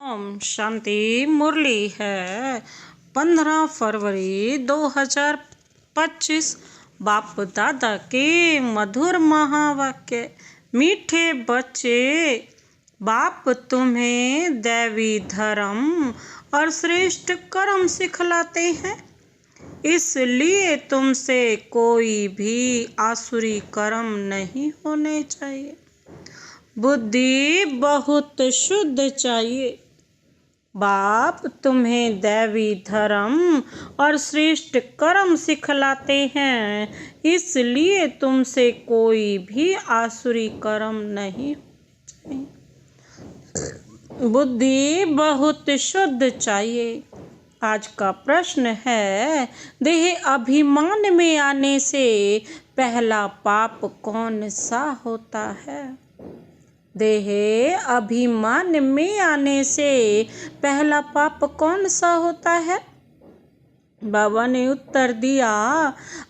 ओम शांति। मुरली है 15 फरवरी 2025। बाप दादा के मधुर महावाक्य। मीठे बच्चे, बाप तुम्हें दैवी धर्म और श्रेष्ठ कर्म सिखलाते हैं, इसलिए तुमसे कोई भी आसुरी कर्म नहीं होने चाहिए। बुद्धि बहुत शुद्ध चाहिए। बाप तुम्हें दैवी धर्म और श्रेष्ठ कर्म सिखलाते हैं, इसलिए तुमसे कोई भी आसुरी कर्म नहीं चाहिए। बुद्धि बहुत शुद्ध चाहिए। आज का प्रश्न है, देह अभिमान में आने से पहला पाप कौन सा होता है? देह अभिमान में आने से पहला पाप कौन सा होता है? बाबा ने उत्तर दिया,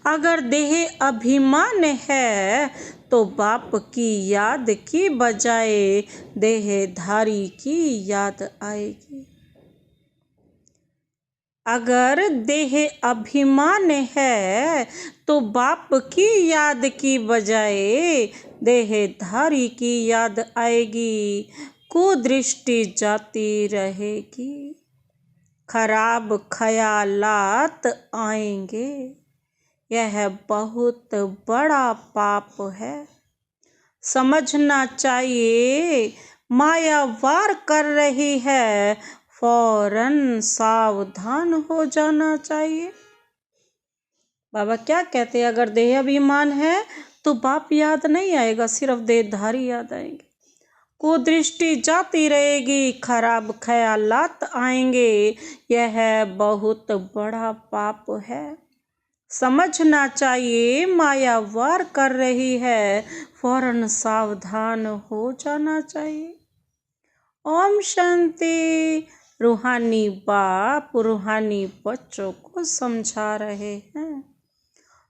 अगर देह अभिमान है तो बाप की याद की बजाय देहधारी की याद आएगी। अगर देह अभिमान है तो बाप की याद की बजाय देहधारी की याद आएगी। कुदृष्टि जाती रहेगी, खराब ख्यालात आएंगे। यह बहुत बड़ा पाप है। समझना चाहिए, माया वार कर रही है, फौरन सावधान हो जाना चाहिए। बाबा क्या कहते हैं, अगर देह अभिमान है तो बाप याद नहीं आएगा, सिर्फ देहधारी याद आएंगे। कुदृष्टि जाती रहेगी, खराब ख्यालात आएंगे। यह बहुत बड़ा पाप है। समझना चाहिए, माया वार कर रही है, फौरन सावधान हो जाना चाहिए। ओम शांति। रूहानी बाप रूहानी बच्चों को समझा रहे हैं।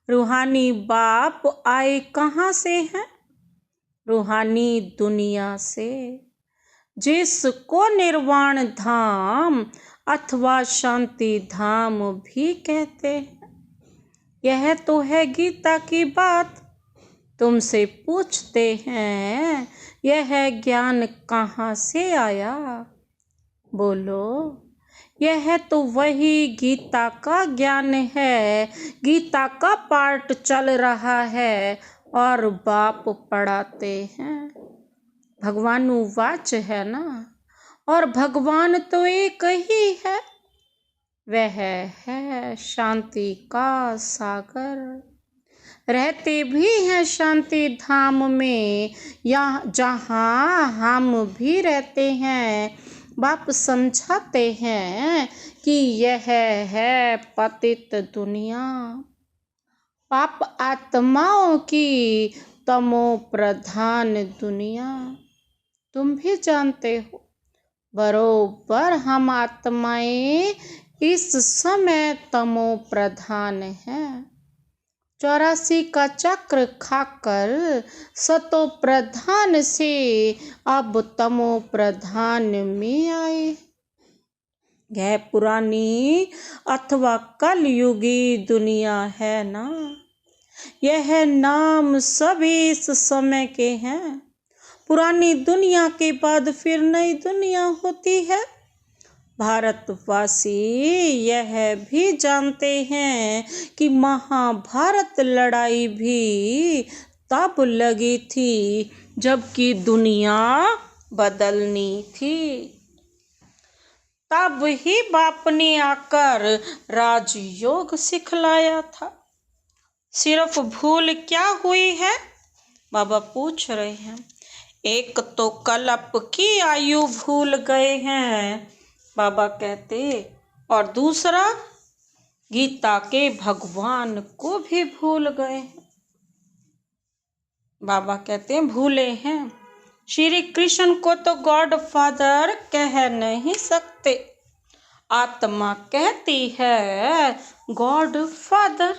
रूहानी बाप आए कहाँ से हैं? रूहानी दुनिया से, जिसको निर्वाण धाम अथवा शांति धाम भी कहते हैं। यह तो है गीता की बात। तुमसे पूछते हैं, यह ज्ञान कहाँ से आया? बोलो, यह तो वही गीता का ज्ञान है। गीता का पाठ चल रहा है और बाप पढ़ाते हैं। भगवानुवाच है ना, और भगवान तो एक ही है। वह है शांति का सागर। रहते भी हैं शांति धाम में, यहाँ जहाँ हम भी रहते हैं। बाप समझाते हैं कि यह है पतित दुनिया, पाप आत्माओं की तमो प्रधान दुनिया। तुम भी जानते हो, बरोबर हम आत्माएं इस समय तमो प्रधान हैं। 84 का चक्र खाकर सतो प्रधान से अब तमो प्रधान में आए। यह पुरानी अथवा कलयुगी दुनिया है ना। यह नाम सभी इस समय के हैं। पुरानी दुनिया के बाद फिर नई दुनिया होती है। भारतवासी यह भी जानते हैं कि महाभारत लड़ाई भी तब लगी थी जबकि दुनिया बदलनी थी। तब ही बाप ने आकर राजयोग सिखलाया था। सिर्फ भूल क्या हुई है? बाबा पूछ रहे हैं। एक तो कल्प की आयु भूल गए हैं, बाबा कहते, और दूसरा गीता के भगवान को भी भूल गए हैं। बाबा कहते हैं भूले हैं। श्री कृष्ण को तो गॉड फादर कह नहीं सकते। आत्मा कहती है गॉड फादर,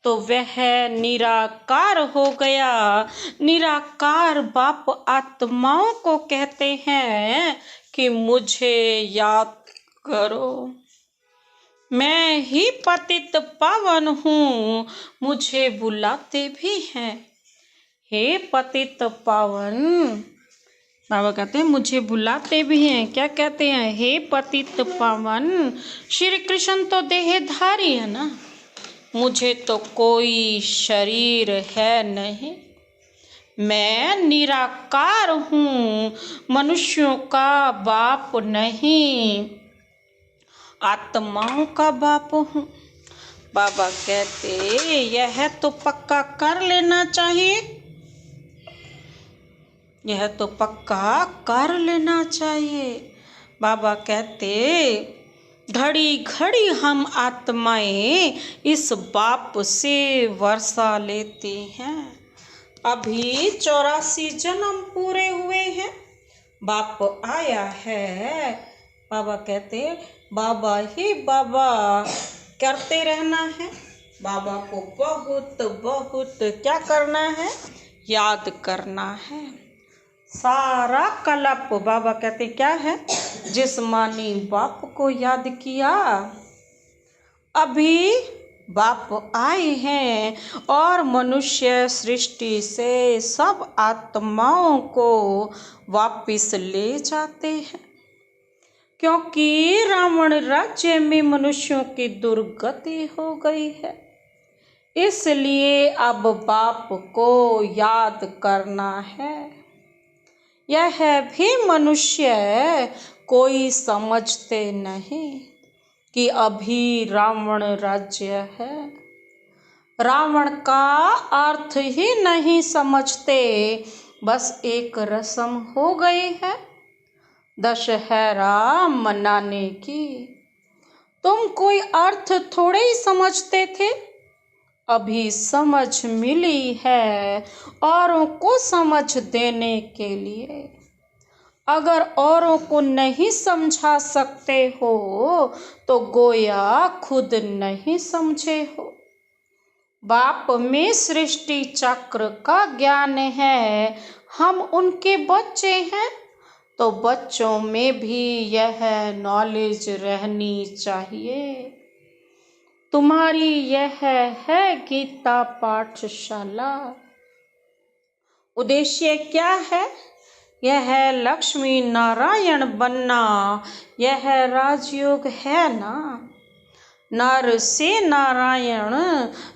तो वह निराकार हो गया। निराकार बाप आत्माओं को कहते हैं कि मुझे याद करो। मैं ही पतित पावन हूँ, मुझे बुलाते भी हैं। हे पतित पावन, बाबा कहते हैं मुझे बुलाते भी हैं। क्या कहते हैं? हे पतित पावन। श्री कृष्ण तो देहधारी है ना, मुझे तो कोई शरीर है नहीं। मैं निराकार हूँ, मनुष्यों का बाप नहीं, आत्माओं का बाप हूँ। बाबा कहते यह तो पक्का कर लेना चाहिए, यह तो पक्का कर लेना चाहिए। बाबा कहते घड़ी घड़ी हम आत्माएं इस बाप से वर्षा लेते हैं। अभी 84 जन्म पूरे हुए हैं, बाप आया है। बाबा कहते बाबा ही बाबा करते रहना है। बाबा को बहुत बहुत क्या करना है? याद करना है। सारा कलप, बाबा कहते क्या है? जिस्मानी बाप को याद किया। अभी बाप आए हैं और मनुष्य सृष्टि से सब आत्माओं को वापिस ले जाते हैं, क्योंकि रावण राज्य में मनुष्यों की दुर्गति हो गई है। इसलिए अब बाप को याद करना है। यह भी मनुष्य कोई समझते नहीं कि अभी रावण राज्य है। रावण का अर्थ ही नहीं समझते, बस एक रस्म हो गई है दशहरा मनाने की। तुम कोई अर्थ थोड़े ही समझते थे, अभी समझ मिली है औरों को समझ देने के लिए। अगर औरों को नहीं समझा सकते हो तो गोया खुद नहीं समझे हो। बाप में सृष्टि चक्र का ज्ञान है, हम उनके बच्चे हैं, तो बच्चों में भी यह नॉलेज रहनी चाहिए। तुम्हारी यह है गीता पाठशाला। उद्देश्य क्या है? यह लक्ष्मी नारायण बनना, यह राजयोग है ना। नर से नारायण,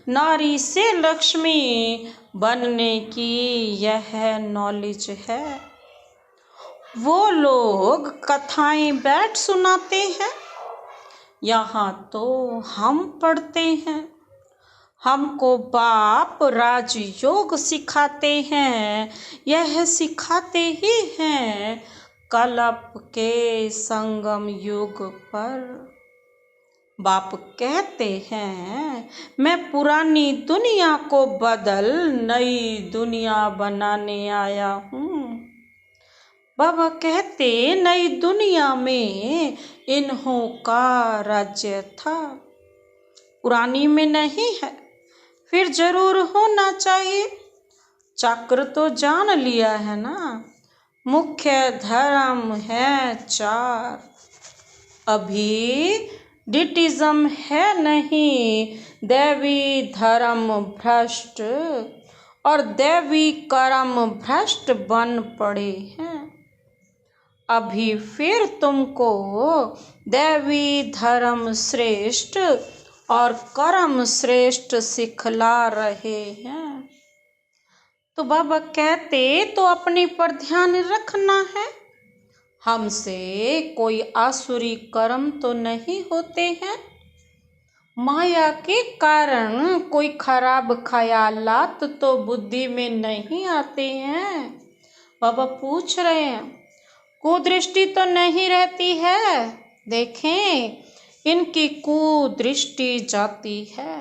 नारी से लक्ष्मी बनने की यह नॉलेज है। वो लोग कथाएं बैठ सुनाते हैं, यहाँ तो हम पढ़ते हैं। हमको बाप राजयोग सिखाते हैं, यह सिखाते ही हैं कलप के संगम युग पर। बाप कहते हैं मैं पुरानी दुनिया को बदल नई दुनिया बनाने आया हूँ। बाबा कहते नई दुनिया में इन्हों का राज्य था, पुरानी में नहीं है, फिर जरूर होना चाहिए। चक्र तो जान लिया है ना, मुख्य धर्म है 4। अभी डिटिज्म है नहीं, दैवी धर्म भ्रष्ट और दैवी कर्म भ्रष्ट बन पड़े हैं। अभी फिर तुमको दैवी धर्म श्रेष्ठ और कर्म श्रेष्ठ सिखला रहे हैं। तो बाबा कहते तो अपने पर ध्यान रखना है, हमसे कोई आसुरी कर्म तो नहीं होते हैं। माया के कारण कोई खराब ख्यालात तो बुद्धि में नहीं आते हैं। बाबा पूछ रहे हैं कुदृष्टि तो नहीं रहती है, देखें इनकी कुदृष्टि जाती है,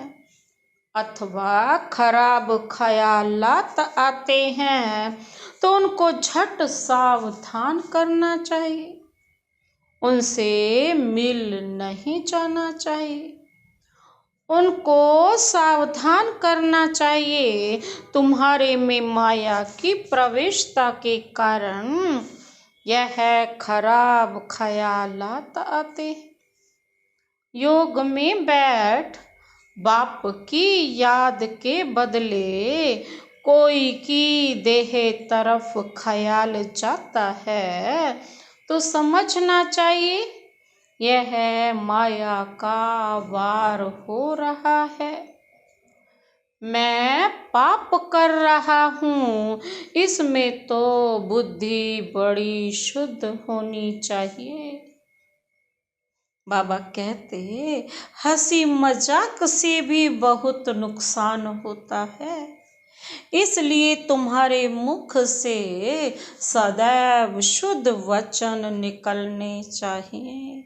अथवा खराब ख्यालात आते हैं तो उनको झट सावधान करना चाहिए, उनसे मिल नहीं जाना चाहिए, उनको सावधान करना चाहिए। तुम्हारे में माया की प्रवेशता के कारण यह खराब ख्यालात आते हैं। योग में बैठ बाप की याद के बदले कोई की देह तरफ ख्याल जाता है तो समझना चाहिए यह माया का वार हो रहा है। मैं पाप कर रहा हूँ, इसमें तो बुद्धि बड़ी शुद्ध होनी चाहिए। बाबा कहते हंसी मजाक से भी बहुत नुकसान होता है, इसलिए तुम्हारे मुख से सदैव शुद्ध वचन निकलने चाहिए,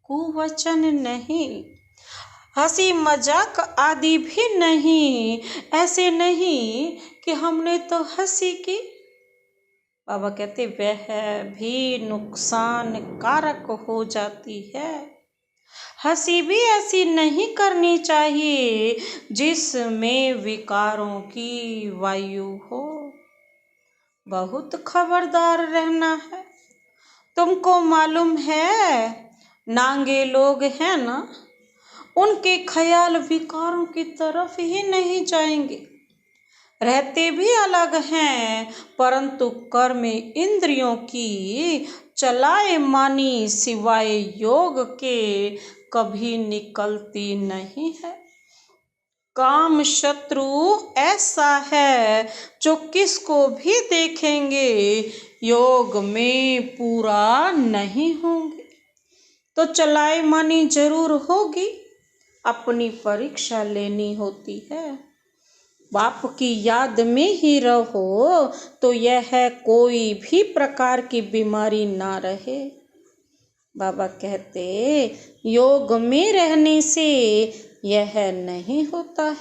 कुवचन नहीं। हंसी मजाक आदि भी नहीं, ऐसे नहीं कि हमने तो हंसी की। बाबा कहते वह भी नुकसान कारक हो जाती है। हंसी भी ऐसी नहीं करनी चाहिए जिसमें विकारों की वायु हो। बहुत खबरदार रहना है। तुमको मालूम है नांगे लोग हैं ना, उनके ख्याल विकारों की तरफ ही नहीं जाएंगे। रहते भी अलग हैं, परंतु कर्म इंद्रियों की चलाए मानी सिवाय योग के कभी निकलती नहीं है। काम शत्रु ऐसा है जो किसको भी देखेंगे योग में पूरा नहीं होंगे, तो चलाए मानी जरूर होगी, अपनी परीक्षा लेनी होती है। बाप की याद में ही रहो तो यह कोई भी प्रकार की बीमारी ना रहे। बाबा कहते योग में रहने से यह नहीं होता है।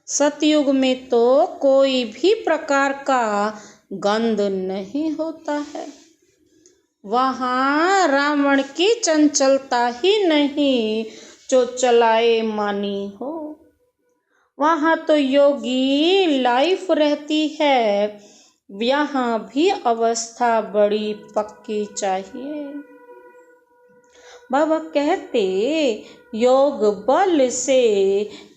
सतयुग में तो कोई भी प्रकार का गंध नहीं होता है। वहाँ रावण की चंचलता ही नहीं जो चलाए मानी हो। वहाँ तो योगी लाइफ रहती है, यहाँ भी अवस्था बड़ी पक्की चाहिए। बाबा कहते योग बल से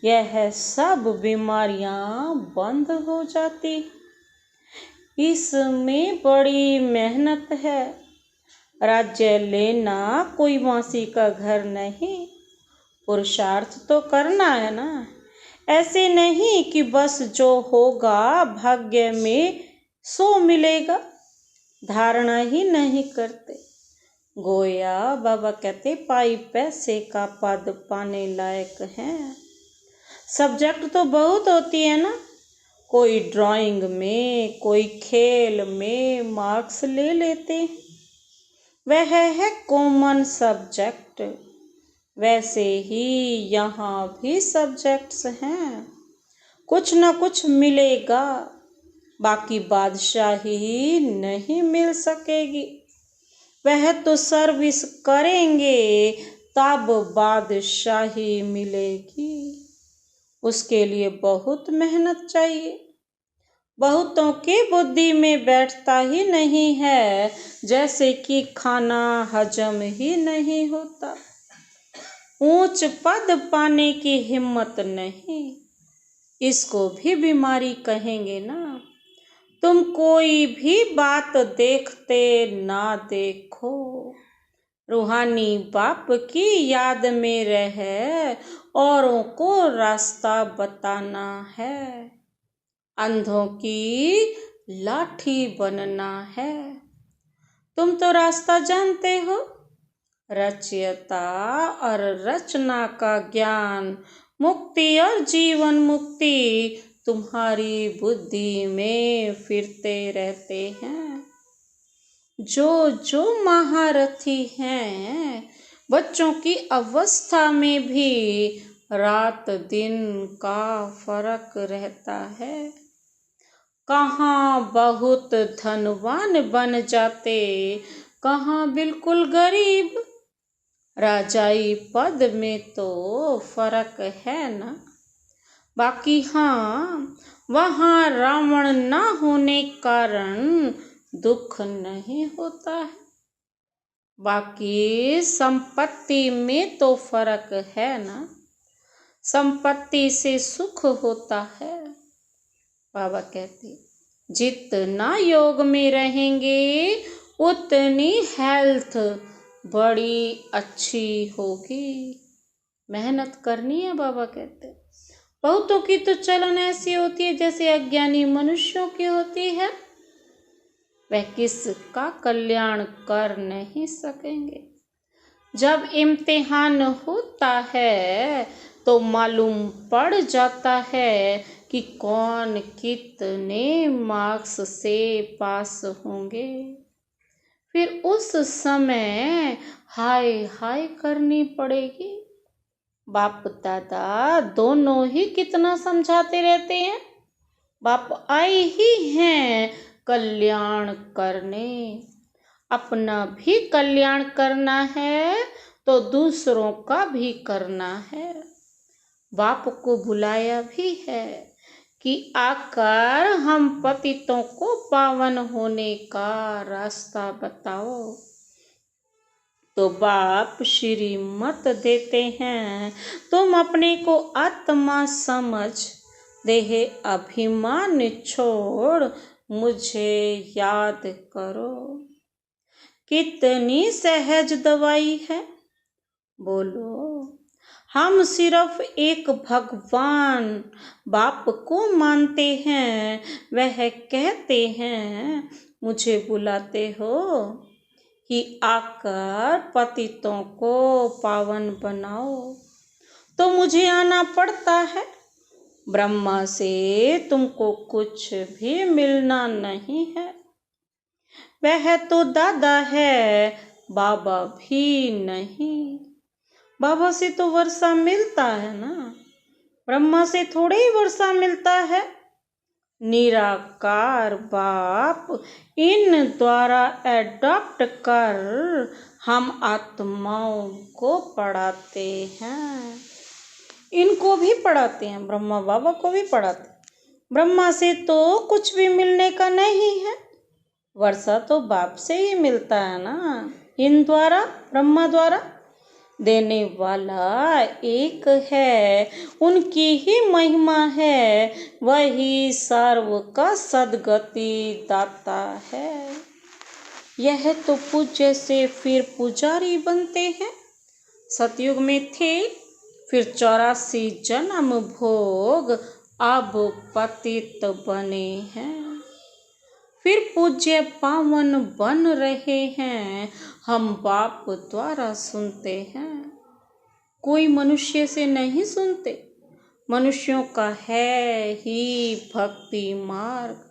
यह सब बीमारियां बंद हो जाती, इसमें बड़ी मेहनत है। राज्य लेना कोई मौसी का घर नहीं, पुरुषार्थ तो करना है ना। ऐसे नहीं कि बस जो होगा भाग्य में सो मिलेगा, धारणा ही नहीं करते। गोया बाबा कहते पाई पैसे का पद पाने लायक हैं। सब्जेक्ट तो बहुत होती है ना, कोई ड्राइंग में कोई खेल में मार्क्स ले लेते, वह है कॉमन सब्जेक्ट। वैसे ही यहाँ भी सब्जेक्ट्स हैं, कुछ न कुछ मिलेगा, बाकी बादशाही नहीं मिल सकेगी। वह तो सर्विस करेंगे तब बादशाही मिलेगी, उसके लिए बहुत मेहनत चाहिए। बहुतों की बुद्धि में बैठता ही नहीं है, जैसे कि खाना हजम ही नहीं होता। ऊंच पद पाने की हिम्मत नहीं, इसको भी बीमारी कहेंगे ना। तुम कोई भी बात देखते ना देखो, रूहानी बाप की याद में रहे औरों को रास्ता बताना है। अंधों की लाठी बनना है। तुम तो रास्ता जानते हो, रचयिता और रचना का ज्ञान, मुक्ति और जीवन मुक्ति तुम्हारी बुद्धि में फिरते रहते हैं। जो महारथी हैं, बच्चों की अवस्था में भी रात दिन का फर्क रहता है। कहाँ बहुत धनवान बन जाते, कहाँ बिल्कुल गरीब। राजाई पद में तो फर्क है ना। बाकी हाँ, वहाँ रावण ना होने कारण दुख नहीं होता है। बाकी संपत्ति में तो फर्क है ना, संपत्ति से सुख होता है। बाबा कहते जितना योग में रहेंगे उतनी हेल्थ बड़ी अच्छी होगी। मेहनत करनी है। बाबा कहते बहुतों की तो चलन ऐसी होती है जैसे अज्ञानी मनुष्यों की होती है, वह किसका कल्याण कर नहीं सकेंगे। जब इम्तिहान होता है तो मालूम पड़ जाता है कि कौन कितने मार्क्स से पास होंगे। फिर उस समय हाय हाय करनी पड़ेगी। बाप दादा दोनों ही कितना समझाते रहते हैं। बाप आए ही हैं कल्याण करने। अपना भी कल्याण करना है तो दूसरों का भी करना है। बाप को बुलाया भी है कि आकर हम पतितों को पावन होने का रास्ता बताओ। तो बाप श्रीमत देते हैं, तुम अपने को आत्मा समझ देह अभिमान छोड़ मुझे याद करो। कितनी सहज दवाई है, बोलो। हम सिर्फ एक भगवान बाप को मानते हैं। वह कहते हैं मुझे बुलाते हो कि आकर पतितों को पावन बनाओ, तो मुझे आना पड़ता है। ब्रह्मा से तुमको कुछ भी मिलना नहीं है। वह तो दादा है, बाबा भी नहीं। बाबा से तो वर्षा मिलता है ना, ब्रह्मा से थोड़े ही वर्षा मिलता है। निराकार बाप इन द्वारा एडॉप्ट कर हम आत्माओं को पढ़ाते हैं। इनको भी पढ़ाते हैं, ब्रह्मा बाबा को भी पढ़ाते हैं। ब्रह्मा से तो कुछ भी मिलने का नहीं है, वर्षा तो बाप से ही मिलता है ना। इन द्वारा ब्रह्मा द्वारा देने वाला एक है, उनकी ही महिमा है। वही सर्व का सद्गति दाता है। यह तो पूज्य से फिर पुजारी बनते हैं। सतयुग में थे, फिर 84 जन्म भोग, अब पतित बने हैं। फिर पूज्य पावन बन रहे हैं, हम बाप द्वारा सुनते हैं। कोई मनुष्य से नहीं सुनते, मनुष्यों का है ही भक्ति मार्ग,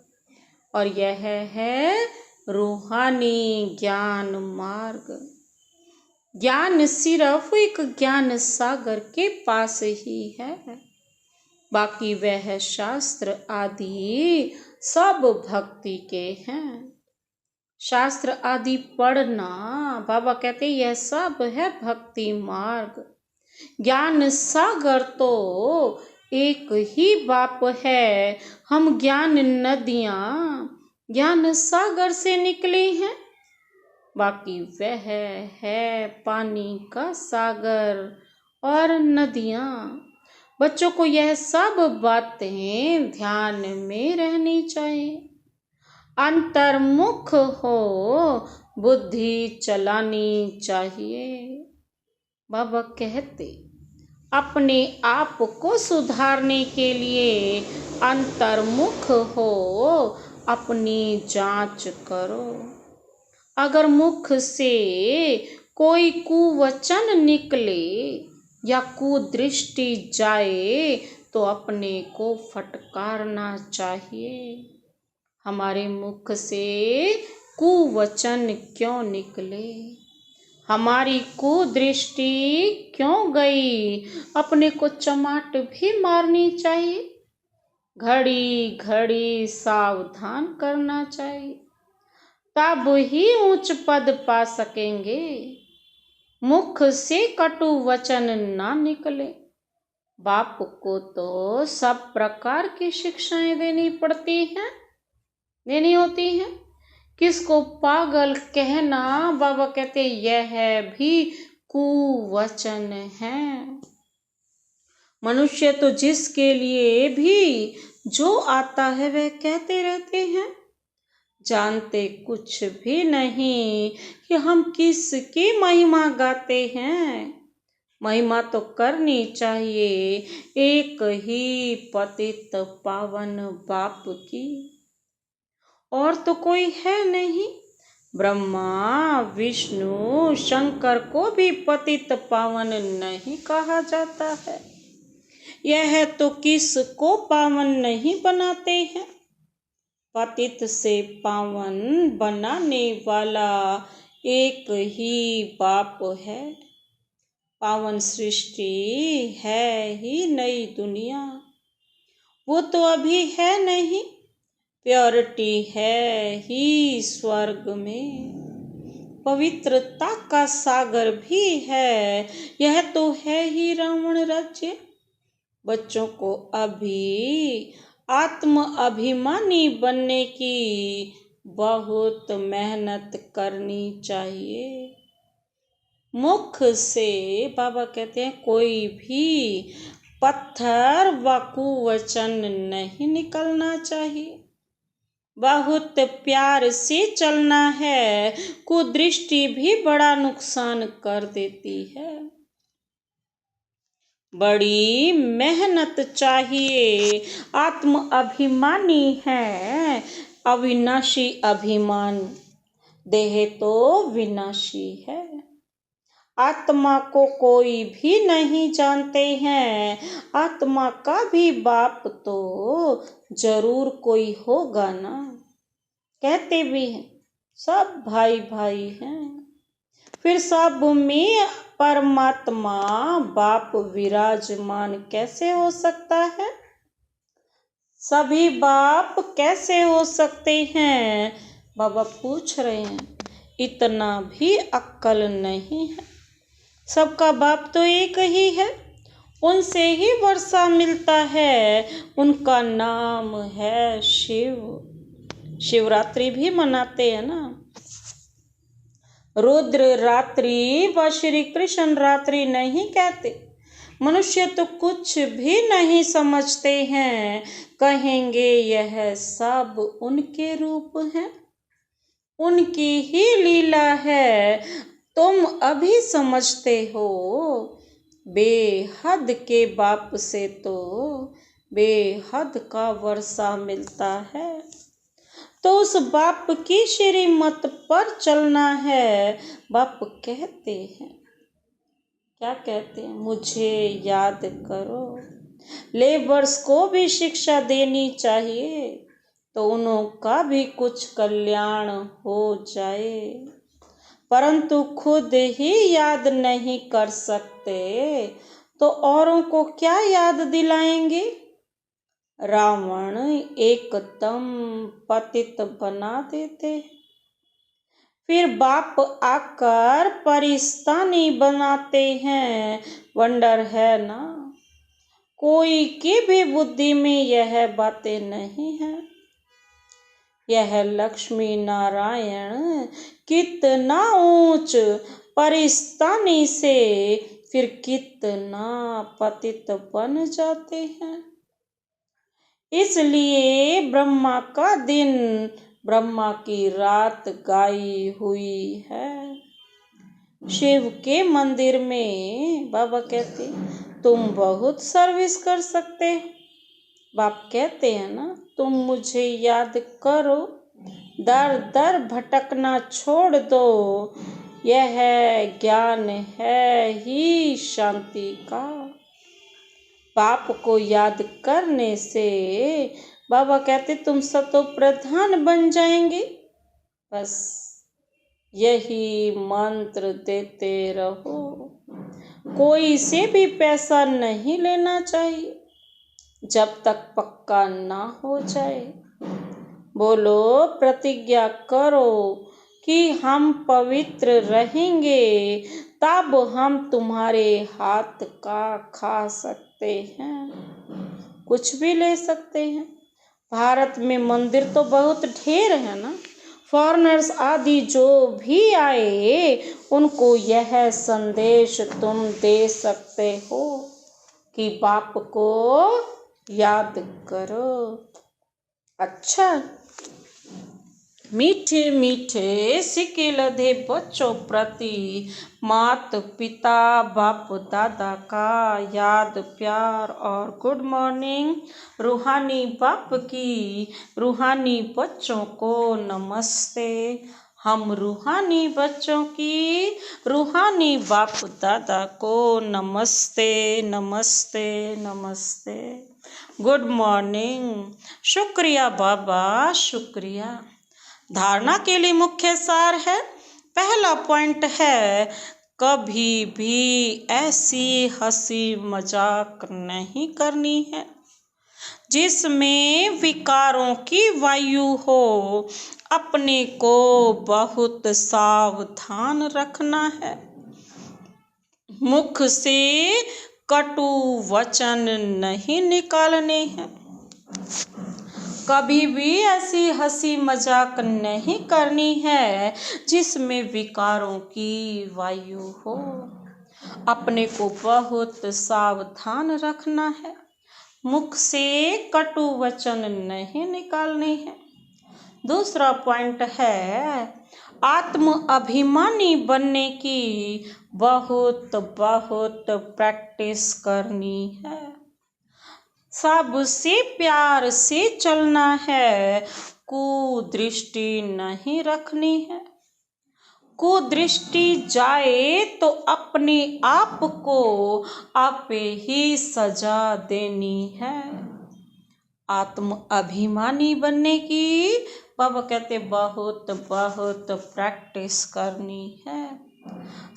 और यह है रूहानी ज्ञान मार्ग। ज्ञान सिर्फ एक ज्ञान सागर के पास ही है, बाकी वह शास्त्र आदि सब भक्ति के हैं। शास्त्र आदि पढ़ना, बाबा कहते यह सब है भक्ति मार्ग। ज्ञान सागर तो एक ही बाप है। हम ज्ञान नदियाँ ज्ञान सागर से निकले हैं, बाकी वह है पानी का सागर और नदियाँ। बच्चों को यह सब बातें ध्यान में रहनी चाहिए। अंतर्मुख हो बुद्धि चलानी चाहिए। बाबा कहते अपने आप को सुधारने के लिए अंतर्मुख हो अपनी जांच करो। अगर मुख से कोई कुवचन निकले या कुदृष्टि जाए तो अपने को फटकारना चाहिए। हमारे मुख से कुवचन क्यों निकले, हमारी कुदृष्टि क्यों गई, अपने को चमाट भी मारनी चाहिए। घड़ी घड़ी सावधान करना चाहिए, तब ही उच्च पद पा सकेंगे। मुख से कटु वचन ना निकले। बाप को तो सब प्रकार की शिक्षाएं देनी पड़ती हैं, देनी होती हैं, किसको पागल कहना, बाबा कहते यह भी कुवचन है। मनुष्य तो जिसके लिए भी जो आता है वह कहते रहते हैं, जानते कुछ भी नहीं कि हम किसकी महिमा गाते हैं। महिमा तो करनी चाहिए एक ही पतित पावन बाप की, और तो कोई है नहीं। ब्रह्मा विष्णु शंकर को भी पतित पावन नहीं कहा जाता है। यह तो किसको पावन नहीं बनाते हैं। पतित से पावन बनाने वाला एक ही बाप है। पावन सृष्टि है ही नई दुनिया, वो तो अभी है नहीं। प्योरिटी है ही स्वर्ग में, पवित्रता का सागर भी है, यह तो है ही रावण राज्य। बच्चों को अभी आत्म अभिमानी बनने की बहुत मेहनत करनी चाहिए। मुख से बाबा कहते हैं कोई भी पत्थर व कुवचन नहीं निकलना चाहिए। बहुत प्यार से चलना है, कुदृष्टि भी बड़ा नुकसान कर देती है। बड़ी मेहनत चाहिए। आत्म अभिमानी है, अविनाशी अभिमान, देह तो विनाशी है। आत्मा को कोई भी नहीं जानते हैं, आत्मा का भी बाप तो जरूर कोई होगा ना। कहते भी हैं सब भाई भाई हैं, फिर सब में परमात्मा बाप विराजमान कैसे हो सकता है। सभी बाप कैसे हो सकते हैं, बाबा पूछ रहे हैं। इतना भी अक्ल नहीं है। सबका बाप तो एक ही है, उनसे ही वर्षा मिलता है, उनका नाम है शिव। शिवरात्रि भी मनाते हैं ना। रुद्र रात्रि व श्री कृष्ण रात्रि नहीं कहते। मनुष्य तो कुछ भी नहीं समझते हैं, कहेंगे यह सब उनके रूप हैं, उनकी ही लीला है। तुम अभी समझते हो, बेहद के बाप से तो बेहद का वर्षा मिलता है। तो उस बाप की श्रीमत पर चलना है। बाप कहते हैं, क्या कहते हैं, मुझे याद करो। लेबर्स को भी शिक्षा देनी चाहिए, तो उनका भी कुछ कल्याण हो जाए, परंतु खुद ही याद नहीं कर सकते तो औरों को क्या याद दिलाएंगे। रावण एकदम पतित बना देते, फिर बाप आकर परिस्तानी बनाते हैं। वंडर है ना, कोई की भी बुद्धि में यह बातें नहीं है। यह लक्ष्मी नारायण कितना ऊंच परिस्तानी से फिर कितना पतित बन जाते हैं। इसलिए ब्रह्मा का दिन ब्रह्मा की रात गाई हुई है। शिव के मंदिर में बाबा कहते तुम बहुत सर्विस कर सकते हो। बाप कहते हैं ना, तुम मुझे याद करो, दर दर भटकना छोड़ दो, यह ज्ञान है ही शांति का। बाप को याद करने से बाबा कहते तुम सतो प्रधान बन जाएंगे। बस यही मंत्र देते रहो। कोई से भी पैसा नहीं लेना चाहिए जब तक पक्का ना हो जाए। बोलो, प्रतिज्ञा करो कि हम पवित्र रहेंगे, तब हम तुम्हारे हाथ का खा सकते हैं, कुछ भी ले सकते हैं। भारत में मंदिर तो बहुत ढेर है ना, फॉरेनर्स आदि जो भी आए उनको यह संदेश तुम दे सकते हो कि बाप को याद करो। अच्छा, मीठे मीठे सिक्के लदे बच्चों प्रति माता पिता बाप दादा का याद प्यार और गुड मॉर्निंग। रूहानी बाप की रूहानी बच्चों को नमस्ते। हम रूहानी बच्चों की रूहानी बाप दादा को नमस्ते नमस्ते नमस्ते। Good morning. शुक्रिया बाबा, शुक्रिया। धारणा के लिए मुख्य सार है। पहला पॉइंट है, कभी भी ऐसी हंसी मजाक नहीं करनी है जिसमें विकारों की वायु हो। अपने को बहुत सावधान रखना है। मुख से कटु वचन नहीं निकालने हैं। कभी भी ऐसी हंसी मजाक नहीं करनी है जिसमें विकारों की वायु हो। अपने को बहुत सावधान रखना है। मुख से कटु वचन नहीं निकालने हैं। दूसरा पॉइंट है, आत्म अभिमानी बनने की बहुत बहुत प्रैक्टिस करनी है। सबसे प्यार से चलना है। कुदृष्टि नहीं रखनी है। कुदृष्टि जाए तो अपने आप को आपे ही सजा देनी है। आत्म अभिमानी बनने की बाबा कहते बहुत बहुत प्रैक्टिस करनी है।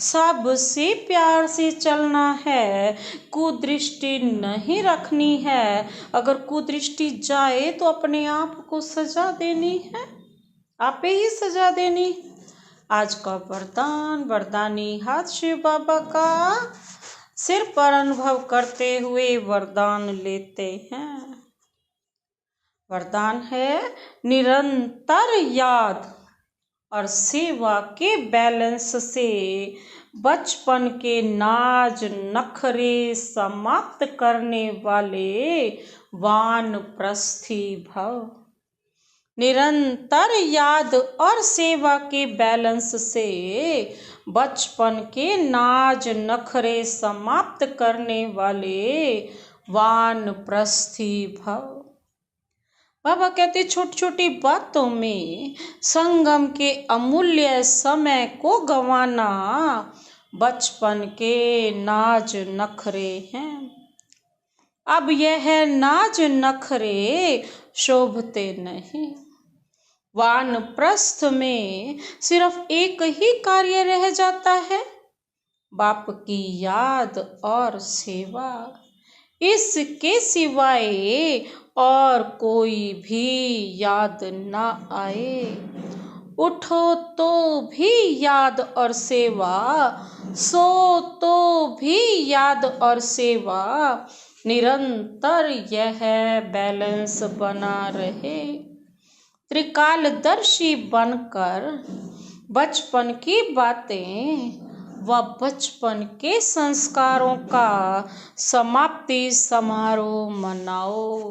सबसे प्यार से चलना है। कुदृष्टि नहीं रखनी है। अगर कुदृष्टि जाए तो अपने आप को सजा देनी है। आपे ही सजा देनी। आज का वरदान, वरदानी हाथ शिव बाबा का सिर पर अनुभव करते हुए वरदान लेते हैं। वरदान है, निरंतर याद और सेवा के बैलेंस से बचपन के नाज नखरे समाप्त करने वाले वानप्रस्थी भव। निरंतर याद और सेवा के बैलेंस से बचपन के नाज नखरे समाप्त करने वाले वानप्रस्थी भव। बाबा कहते छोटी छोटी बातों में संगम के अमूल्य समय को गंवाना बचपन के नाज नखरे हैं। अब यह नाज नखरे शोभते नहीं। वानप्रस्थ में सिर्फ एक ही कार्य रह जाता है, बाप की याद और सेवा। इसके सिवाय और कोई भी याद ना आए। उठो तो भी याद और सेवा, सो तो भी याद और सेवा। निरंतर यह बैलेंस बना रहे। त्रिकालदर्शी बनकर बचपन की बातें व बचपन के संस्कारों का समाप्ति समारोह मनाओ।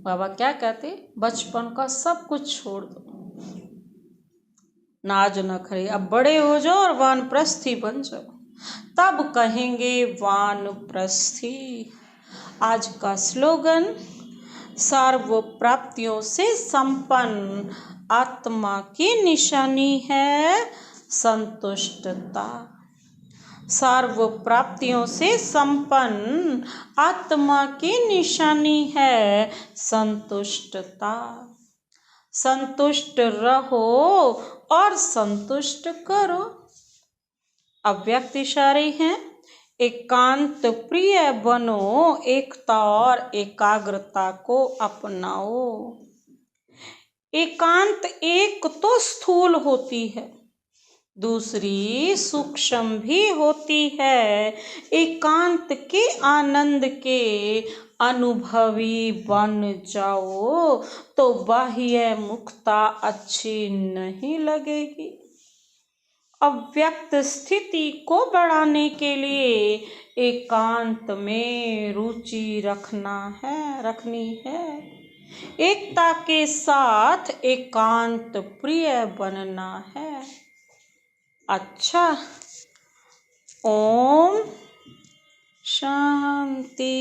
बाबा क्या कहते, बचपन का सब कुछ छोड़ दो, नाज नखरे, अब बड़े हो जाओ और वानप्रस्थी बन जाओ, तब कहेंगे वानप्रस्थी। आज का स्लोगन, सर्व प्राप्तियों से संपन्न आत्मा की निशानी है संतुष्टता। सर्व प्राप्तियों से संपन्न आत्मा की निशानी है संतुष्टता। संतुष्ट रहो और संतुष्ट करो। अव्यक्त इशारे हैं, एकांत प्रिय बनो, एकता और एकाग्रता को अपनाओ। एकांत एक तो स्थूल होती है, दूसरी सूक्ष्म भी होती है। एकांत के आनंद के अनुभवी बन जाओ तो बाह्य मुक्ता अच्छी नहीं लगेगी। अव्यक्त स्थिति को बढ़ाने के लिए एकांत में रुचि रखनी है। एकता के साथ एकांत प्रिय बनना है। अच्छा, ओम शांति।